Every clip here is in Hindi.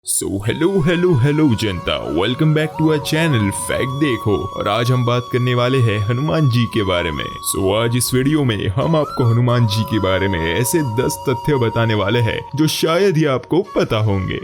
हेलो जनता, welcome back to our channel fact देखो। और आज हम बात करने वाले हैं हनुमान जी के बारे में। आज इस वीडियो में हम आपको हनुमान जी के बारे में ऐसे 10 तथ्य बताने वाले हैं जो शायद ही आपको पता होंगे।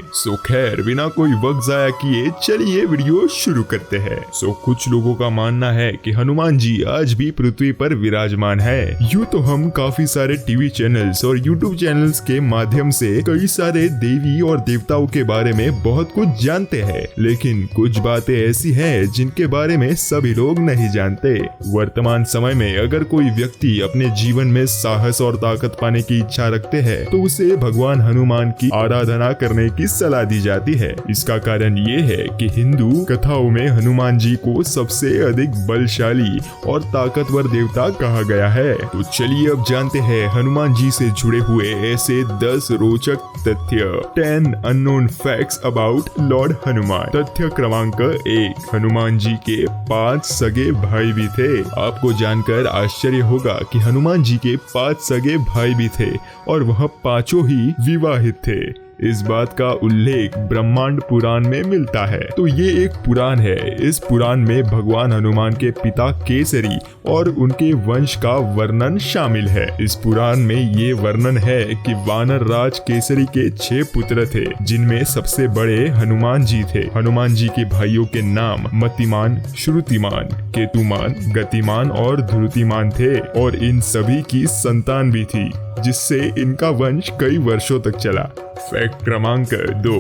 खैर बिना कोई वक्त जाया किए चलिए वीडियो शुरू करते हैं। कुछ लोगों का मानना है कि हनुमान जी आज भी पृथ्वी पर विराजमान है। यूँ तो हम काफी सारे टीवी चैनल्स और यूट्यूब चैनल्स के माध्यम से कई सारे देवी और देवताओं के बारे में बहुत कुछ जानते हैं, लेकिन कुछ बातें ऐसी हैं जिनके बारे में सभी लोग नहीं जानते। वर्तमान समय में अगर कोई व्यक्ति अपने जीवन में साहस और ताकत पाने की इच्छा रखते हैं तो उसे भगवान हनुमान की आराधना करने की सलाह दी जाती है। इसका कारण ये है कि हिंदू कथाओं में हनुमान जी को सबसे अधिक बलशाली और ताकतवर देवता कहा गया है। तो चलिए अब जानते हैं हनुमान जी से जुड़े हुए ऐसे 10 रोचक तथ्य। 10 unknown facts about Lord Hanuman. तथ्य क्रमांक 1, हनुमान जी के 5 सगे भाई भी थे। आपको जानकर आश्चर्य होगा कि हनुमान जी के 5 सगे भाई भी थे और वह पांचों ही विवाहित थे। इस बात का उल्लेख ब्रह्मांड पुराण में मिलता है। तो ये एक पुराण है। इस पुराण में भगवान हनुमान के पिता केसरी और उनके वंश का वर्णन शामिल है। इस पुराण में ये वर्णन है कि वानर राज केसरी के 6 पुत्र थे, जिनमें सबसे बड़े हनुमान जी थे। हनुमान जी के भाइयों के नाम मतिमान, श्रुतिमान, केतुमान, गतिमान और ध्रुतिमान थे और इन सभी की संतान भी थी, जिससे इनका वंश कई वर्षों तक चला। फैक्ट क्रमांक 2,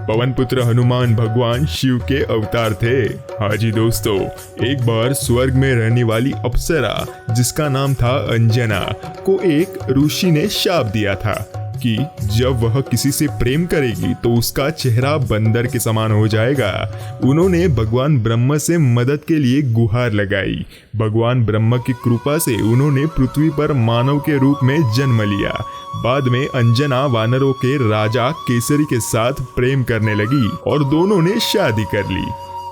पवन पुत्र हनुमान भगवान शिव के अवतार थे। हाँ जी दोस्तों, एक बार स्वर्ग में रहने वाली अप्सरा जिसका नाम था अंजना को एक ऋषि ने शाप दिया था कि जब वह किसी से प्रेम करेगी तो उसका चेहरा बंदर के समान हो जाएगा। उन्होंने भगवान ब्रह्मा से मदद के लिए गुहार लगाई। भगवान ब्रह्मा की कृपा से उन्होंने पृथ्वी पर मानव के रूप में जन्म लिया। बाद में अंजना वानरों के राजा केसरी के साथ प्रेम करने लगी और दोनों ने शादी कर ली।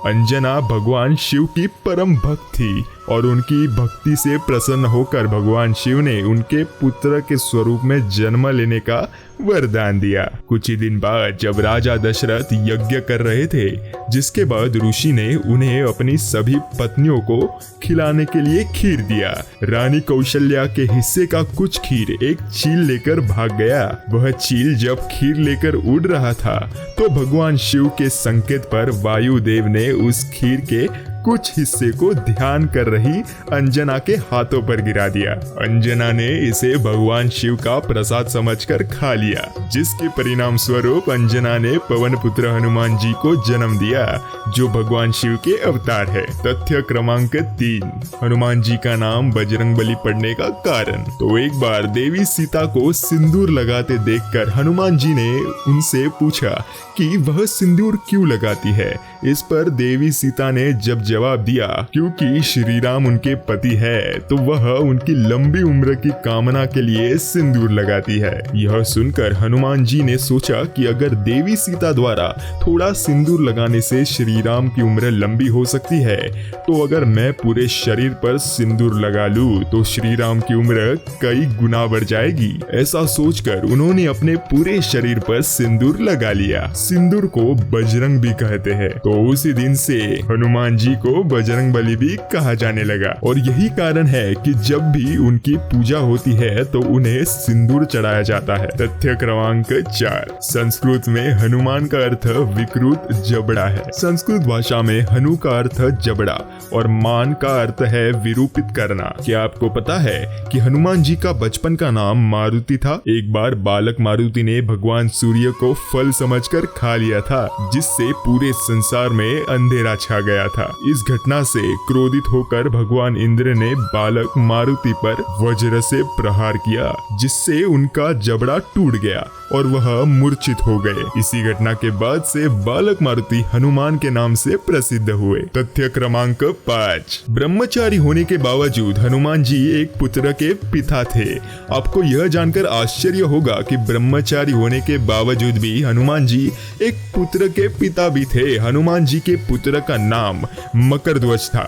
अंजना भगवान शिव की परम भक्त थी और उनकी भक्ति से प्रसन्न होकर भगवान शिव ने उनके पुत्र के स्वरूप में जन्म लेने का वरदान दिया। कुछ ही दिन बाद जब राजा दशरथ यज्ञ कर रहे थे, जिसके बाद ऋषि ने उन्हें अपनी सभी पत्नियों को खिलाने के लिए खीर दिया। रानी कौशल्या के हिस्से का कुछ खीर एक चील लेकर भाग गया। वह चील जब खीर लेकर उड़ रहा था तो भगवान शिव के संकेत पर वायुदेव ने उस खीर के कुछ हिस्से को ध्यान कर रही अंजना के हाथों पर गिरा दिया। अंजना ने इसे भगवान शिव का प्रसाद समझकर खा लिया, जिसके परिणाम स्वरूप अंजना ने पवन पुत्र हनुमान जी को जन्म दिया, जो भगवान शिव के अवतार है। तथ्य क्रमांक 3, हनुमान जी का नाम बजरंगबली पड़ने का कारण। तो एक बार देवी सीता को सिंदूर लगाते देखकर हनुमान जी ने उनसे पूछा कि वह सिंदूर क्यों लगाती है। इस पर देवी सीता ने जब जवाब दिया क्योंकि श्री राम उनके पति है, तो वह उनकी लंबी उम्र की कामना के लिए सिंदूर लगाती है। यह सुनकर हनुमान जी ने सोचा कि अगर देवी सीता द्वारा थोड़ा सिंदूर लगाने से श्री राम की उम्र लंबी हो सकती है, तो अगर मैं पूरे शरीर पर सिंदूर लगा लूं तो श्री राम की उम्र कई गुना बढ़ जाएगी। ऐसा सोचकर उन्होंने अपने पूरे शरीर पर सिंदूर लगा लिया। सिंदूर को बजरंग भी कहते हैं, तो उसी दिन से हनुमान जी को बजरंगबली भी कहा जाने लगा। और यही कारण है कि जब भी उनकी पूजा होती है तो उन्हें सिंदूर चढ़ाया जाता है। तथ्य क्रमांक 4, संस्कृत में हनुमान का अर्थ विकृत जबड़ा है। संस्कृत भाषा में हनु का अर्थ जबड़ा और मान का अर्थ है विरूपित करना। क्या आपको पता है कि हनुमान जी का बचपन का नाम मारुति था? एक बार बालक मारुति ने भगवान सूर्य को फल समझकर खा लिया था, जिससे पूरे संसार में अंधेरा छा गया था। इस घटना से क्रोधित होकर भगवान इंद्र ने बालक मारुति पर वज्र से प्रहार किया, जिससे उनका जबड़ा टूट गया और वह मूर्छित हो गए। इसी घटना के बाद से बालक मारुति हनुमान के नाम से प्रसिद्ध हुए। तथ्य क्रमांक 5, ब्रह्मचारी होने के बावजूद हनुमान जी एक पुत्र के पिता थे। आपको यह जानकर आश्चर्य होगा कि ब्रह्मचारी होने के बावजूद भी हनुमान जी एक पुत्र के पिता भी थे। हनुमान जी के पुत्र का नाम मकरध्वज था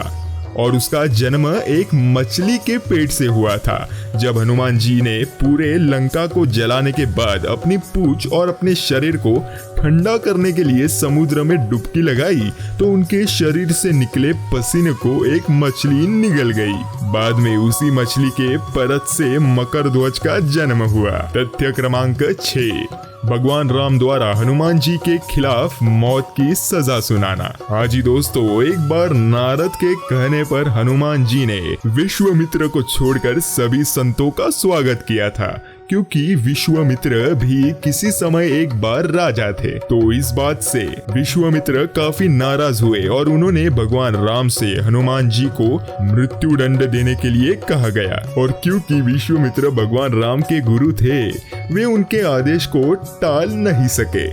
और उसका जन्म एक मछली के पेट से हुआ था। जब हनुमान जी ने पूरे लंका को जलाने के बाद अपनी पूंछ और अपने शरीर को ठंडा करने के लिए समुद्र में डुबकी लगाई तो उनके शरीर से निकले पसीने को एक मछली निगल गई। बाद में उसी मछली के परत से मकर ध्वज का जन्म हुआ। तथ्य क्रमांक 6, भगवान राम द्वारा हनुमान जी के खिलाफ मौत की सजा सुनाना। हाँ जी दोस्तों, एक बार नारद के कहने पर हनुमान जी ने विश्वामित्र को छोड़कर सभी संतों का स्वागत किया था, क्योंकि विश्वामित्र भी किसी समय एक बार राजा थे। तो इस बात से विश्वामित्र काफी नाराज हुए और उन्होंने भगवान राम से हनुमान जी को मृत्यु दंड देने के लिए कहा गया। और क्योंकि विश्वामित्र भगवान राम के गुरु थे, वे उनके आदेश को टाल नहीं सके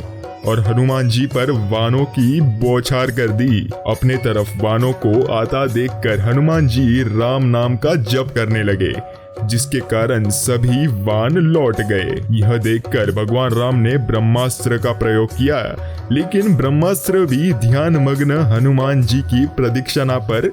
और हनुमान जी पर वानों की बौछार कर दी। अपने तरफ वानों को आता देखकर हनुमान जी राम नाम का जप करने लगे, जिसके कारण सभी वान लौट गए। यह देखकर भगवान राम ने ब्रह्मास्त्र का प्रयोग किया, लेकिन ब्रह्मास्त्र भी ध्यान मग्न हनुमान जी की प्रदक्षिणा पर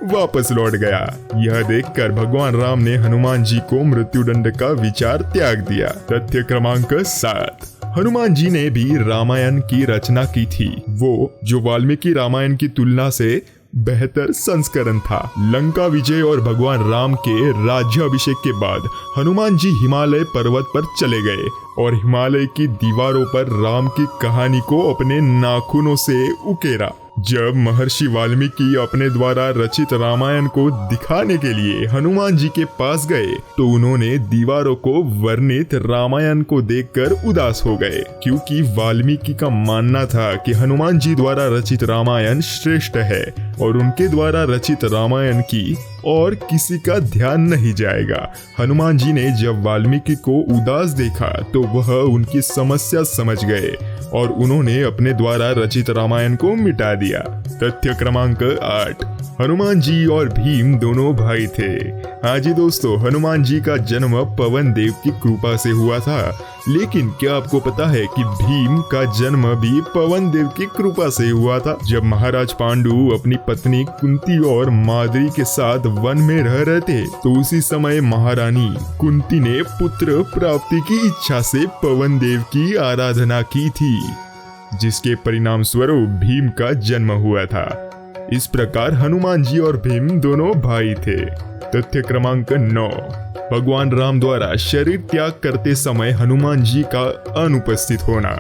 वापस लौट गया। यह देखकर भगवान राम ने हनुमान जी को मृत्युदंड का विचार त्याग दिया। तथ्य क्रमांक 7, हनुमान जी ने भी रामायण की रचना की थी, वो जो वाल्मीकि रामायण की तुलना से बेहतर संस्करण था। लंका विजय और भगवान राम के राज्याभिषेक के बाद हनुमान जी हिमालय पर्वत पर चले गए और हिमालय की दीवारों पर राम की कहानी को अपने नाखूनों से उकेरा। जब महर्षि वाल्मीकि अपने द्वारा रचित रामायण को दिखाने के लिए हनुमान जी के पास गए तो उन्होंने दीवारों को वर्णित रामायण को देखकर उदास हो गए, क्योंकि वाल्मीकि का मानना था कि हनुमान जी द्वारा रचित रामायण श्रेष्ठ है और उनके द्वारा रचित रामायण की और किसी का ध्यान नहीं जाएगा। हनुमान जी ने जब वाल्मीकि को उदास देखा तो वह उनकी समस्या समझ गए और उन्होंने अपने द्वारा रचित रामायण को मिटा दिया। तथ्य क्रमांक 8, हनुमान जी और भीम दोनों भाई थे। हाँ जी दोस्तों, हनुमान जी का जन्म पवन देव की कृपा से हुआ था, लेकिन क्या आपको पता है कि भीम का जन्म भी पवन देव की कृपा से हुआ था? जब महाराज पांडु अपनी पत्नी कुंती और माद्री के साथ वन में रह रहे थे तो उसी समय महारानी कुंती ने पुत्र प्राप्ति की इच्छा से पवन देव की आराधना की थी, जिसके परिणाम स्वरूप भीम का जन्म हुआ था। इस प्रकार हनुमान जी और भीम दोनों भाई थे। तथ्य क्रमांक 9, भगवान राम द्वारा शरीर त्याग करते समय हनुमान जी का अनुपस्थित होना।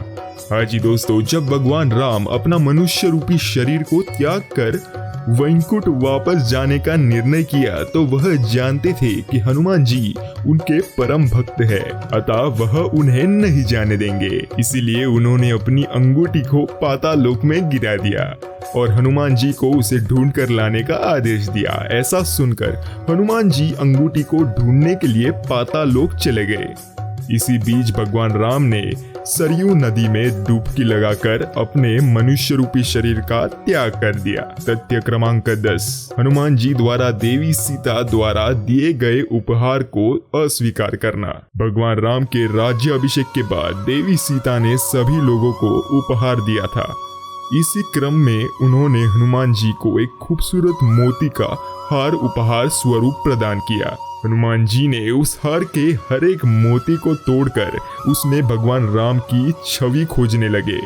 हाँ जी दोस्तों, जब भगवान राम अपना मनुष्य रूपी शरीर को त्याग कर वैकुंठ वापस जाने का निर्णय किया तो वह जानते थे कि हनुमान जी उनके परम भक्त है, अतः वह उन्हें नहीं जाने देंगे। इसीलिए उन्होंने अपनी अंगूठी को पाताल लोक में गिरा दिया और हनुमान जी को उसे ढूंढ कर लाने का आदेश दिया। ऐसा सुनकर हनुमान जी अंगूठी को ढूंढने के लिए पाताल लोक चले गए। इसी बीच भगवान राम ने सरयू नदी में डुबकी लगाकर अपने मनुष्य रूपी शरीर का त्याग कर दिया। तथ्य क्रमांक 10, हनुमान जी द्वारा देवी सीता द्वारा दिए गए उपहार को अस्वीकार करना। भगवान राम के राज्य अभिषेक के बाद देवी सीता ने सभी लोगों को उपहार दिया था। इसी क्रम में उन्होंने हनुमान जी को एक खूबसूरत मोती का हार उपहार स्वरूप प्रदान किया। हनुमान जी ने उस हार के हर एक मोती को तोड़कर उसमें भगवान राम की छवि खोजने लगे,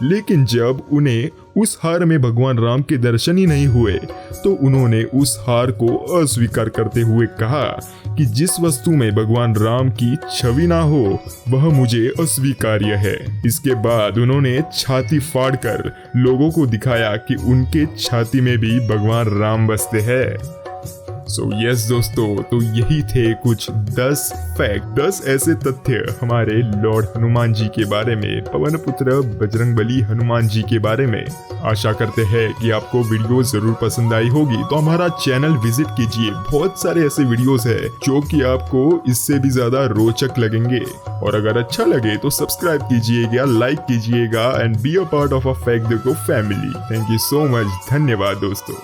लेकिन जब उन्हें उस हार में भगवान राम के दर्शन ही नहीं हुए तो उन्होंने उस हार को अस्वीकार करते हुए कहा कि जिस वस्तु में भगवान राम की छवि ना हो वह मुझे अस्वीकार्य है। इसके बाद उन्होंने छाती फाड़कर लोगों को दिखाया कि उनके छाती में भी भगवान राम बसते हैं। सो यस दोस्तों, तो यही थे कुछ 10 फैक्ट, 10 ऐसे तथ्य हमारे लॉर्ड हनुमान जी के बारे में, पवन पुत्र बजरंगबली हनुमान जी के बारे में। आशा करते हैं कि आपको वीडियो जरूर पसंद आई होगी, तो हमारा चैनल विजिट कीजिए। बहुत सारे ऐसे वीडियोस है जो कि आपको इससे भी ज्यादा रोचक लगेंगे, और अगर अच्छा लगे तो सब्सक्राइब कीजिएगा, लाइक कीजिएगा and be a part of a fact देखो family. Thank you so much, धन्यवाद दोस्तों।